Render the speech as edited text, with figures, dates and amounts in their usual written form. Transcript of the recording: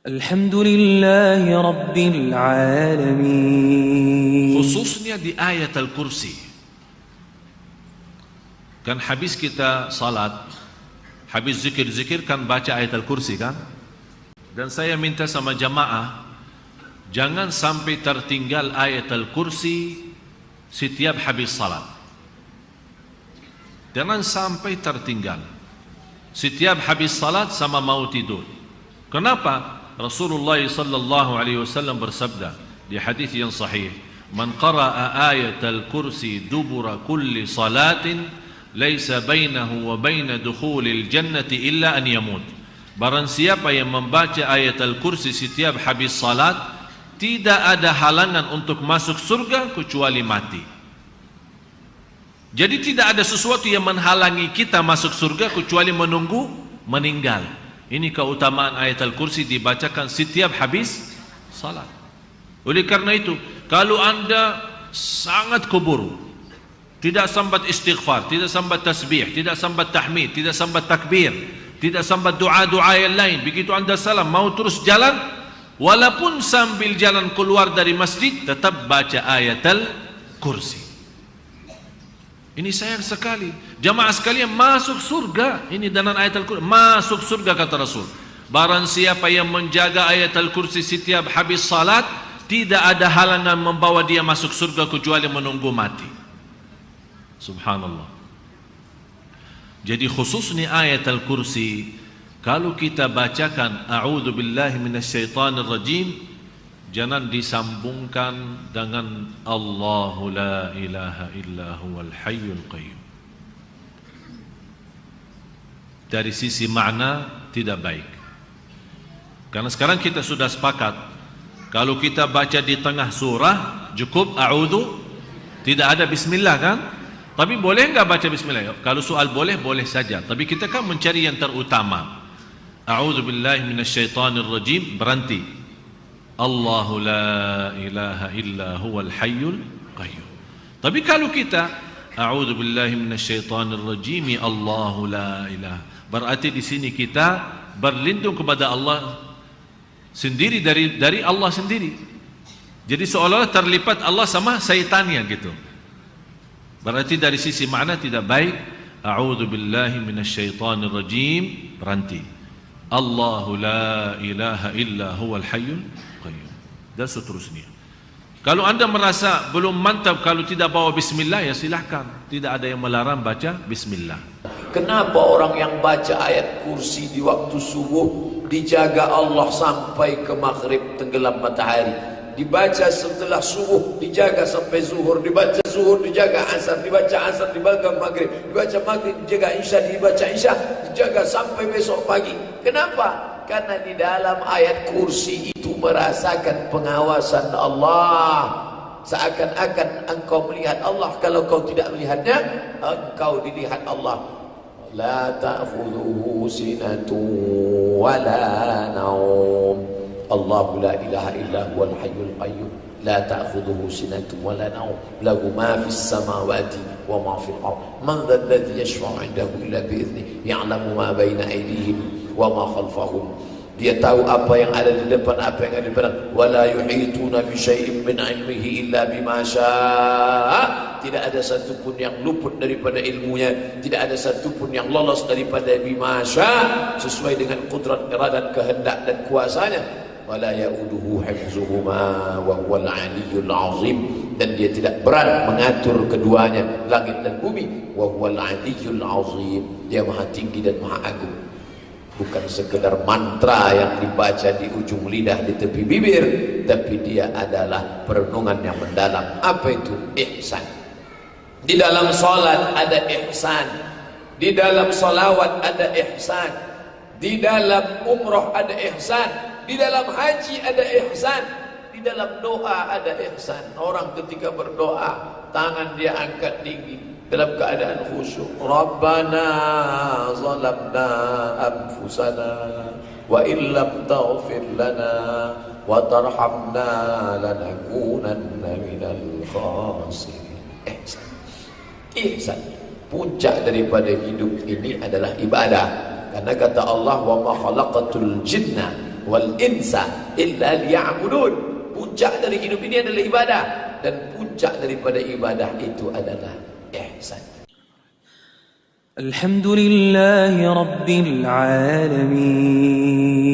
Alhamdulillahi Rabbil Alamin. Khususnya di ayat Al-Kursi. Kan habis kita salat, habis zikir-zikir kan baca ayat Al-Kursi kan? Dan saya minta sama jamaah, jangan sampai tertinggal ayat Al-Kursi setiap habis salat. Jangan sampai tertinggal setiap habis salat sama mau tidur. Kenapa? Rasulullah sallallahu alaihi wasallam bersabda di hadis yang sahih, "Man qara'a ayatal kursi dubura kulli salatin laisa bainahu wa baina dukhulil jannati illa an yamut." Barang siapa yang membaca ayat al-kursi setiap habis salat, tidak ada halangan untuk masuk surga kecuali mati. Jadi tidak ada sesuatu yang menghalangi kita masuk surga kecuali menunggu meninggal. Ini keutamaan ayat Al-Kursi dibacakan setiap habis salat. Oleh karena itu, kalau anda sangat kubur, tidak sambat istighfar, tidak sambat tasbih, tidak sambat tahmid, tidak sambat takbir, tidak sambat doa-doa yang lain, begitu anda salam mau terus jalan, walaupun sambil jalan keluar dari masjid, tetap baca ayat Al-Kursi. Ini sayang sekali. Jamaah sekalian, masuk surga. Ini dengan ayat Al-Kursi. Masuk surga kata Rasul. Barang siapa yang menjaga ayat Al-Kursi setiap habis salat, tidak ada halangan membawa dia masuk surga kecuali menunggu mati. Subhanallah. Jadi khususnya ayat Al-Kursi, kalau kita bacakan A'udzu billahi minasyaitonir rajim, jangan disambungkan dengan Allahu la ilaha illa huwal hayyul qayyum. Dari sisi makna tidak baik. Karena sekarang kita sudah sepakat, kalau kita baca di tengah surah cukup a'udzu, tidak ada bismillah kan? Tapi boleh enggak baca bismillah? Kalau soal boleh, boleh saja. Tapi kita kan mencari yang terutama. A'udzu billahi minasyaitonir rajim, berhenti. Allahu la ilaha illa huwal hayyul qayyum. Tapi kalau kita a'udzu billahi minasyaitonir rajim, Allahu la ilaha, berarti di sini kita berlindung kepada Allah sendiri dari Allah sendiri. Jadi seolah-olah terlipat Allah sama syaitannya gitu. Berarti dari sisi makna tidak baik. A'udzu billahi minasyaitonir rajim, berhenti. Allahu la ilaha illa huwal hayyul qayyum, dan seterusnya. Kalau anda merasa belum mantap kalau tidak bawa bismillah, ya silahkan. Tidak ada yang melarang baca bismillah. Kenapa orang yang baca ayat kursi di waktu subuh dijaga Allah sampai ke maghrib tenggelam matahari, dibaca setelah subuh dijaga sampai zuhur, dibaca zuhur dijaga asar, dibaca asar dijaga maghrib, dibaca maghrib dijaga isya, dibaca isya dijaga sampai besok pagi? Kenapa? Karena di dalam ayat kursi itu merasakan pengawasan Allah. Seakan-akan engkau melihat Allah. Kalau kau tidak melihatnya, engkau dilihat Allah. La ta'khudhuhu sinatun wa la naum. Allahu la ilaha illa huwal hayyul qayyum. La ta'khudhuhu sinatun wa la naum. Lahu ma fis samawati wa ma fil ardh. Man dhal ladzi yashfa'u 'indahu illa bi idhnihi. Ya'lamu ma baina aydihim wa ma khalfahum. Dia tahu apa yang ada di depan, apa yang ada di belakang. Wala yuhituna bi syai'in min 'ilmihi illa bima syaa. Tidak ada satu pun yang luput daripada ilmunya, tidak ada satu pun yang lolos daripada bima syaa, sesuai dengan kudrat, iradat, kehendak dan kuasanya. Wala yauduhu hifzuhuma wa huwal 'aliyyul 'azim. Dan dia tidak berat mengatur keduanya, langit dan bumi. Wa huwal 'aliyyul 'azim. Dia maha tinggi dan maha agung. Bukan sekedar mantra yang dibaca di ujung lidah, di tepi bibir, tapi dia adalah perenungan yang mendalam. Apa itu? Ihsan. Di dalam salat ada ihsan, di dalam salawat ada ihsan, di dalam umrah ada ihsan, di dalam haji ada ihsan, di dalam doa ada ihsan. Orang ketika berdoa, tangan dia angkat tinggi dalam keadaan khusyuk. Rabbana zalamna anfusana wa illam taghfir lana wa tarhamna lanakunanna minal khasirin. Ihsan. Ihsan. Puncak daripada hidup ini adalah ibadah. Karena kata Allah, wa ma khalaqatul jinna wal insa illa liya'budun. Puncak dari hidup ini adalah ibadah, dan puncak daripada ibadah itu adalah ihsan. Alhamdulillahi Rabbil Alamin.